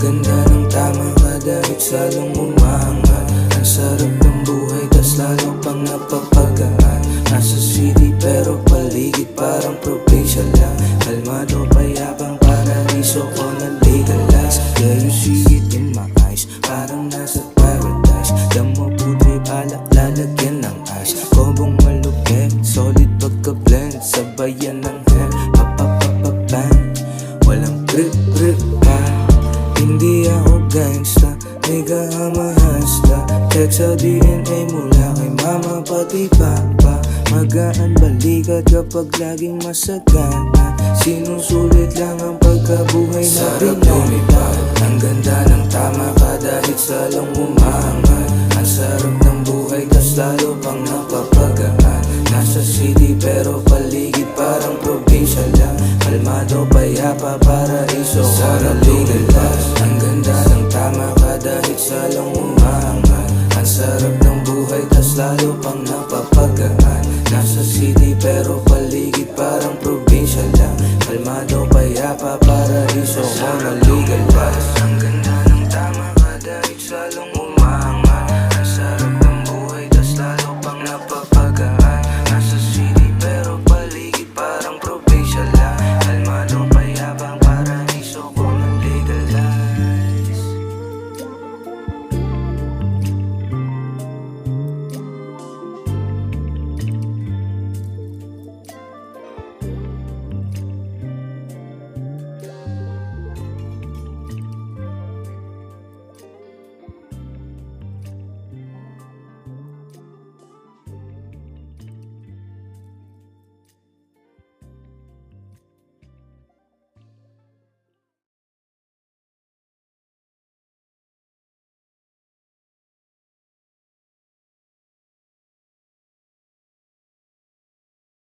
ganda ng tama kada iksalong umangat. Ang sarap ng buhay tas lalo pang napapagaan. Nasa city pero paligid parang probinsya lang. Kalmado payapang paraiso ko na legalize. Yeah, you see it in my eyes, parang nasa paradise. Damo putrip alak lalagyan ng ice. Kobong malupit, solid pagka-blend. Sabayan ng hand, papapapapang. Walang grip pa. Hindi ako gangsta, nigga I'm a hustler. Text sa DNA mula kay mama pati papa. Magaan balikat kapag laging masagana. Sinusulit lang ang pagkabuhay na binata. Ang ganda ng tama kada iksalong umangat. Ang sarap ng buhay tas lalo pang napapagaan. Nasa city pero paligid parang probinsya lang. Kalmado payapa paraiso ko na legalize. Ang ganda ng tama kada iksalong umangat. Ang sarap ng buhay tas lalo pang napapagaan. Nasa city pero paligid parang probinsya lang. Kalmado payapa paraiso ko na legalize.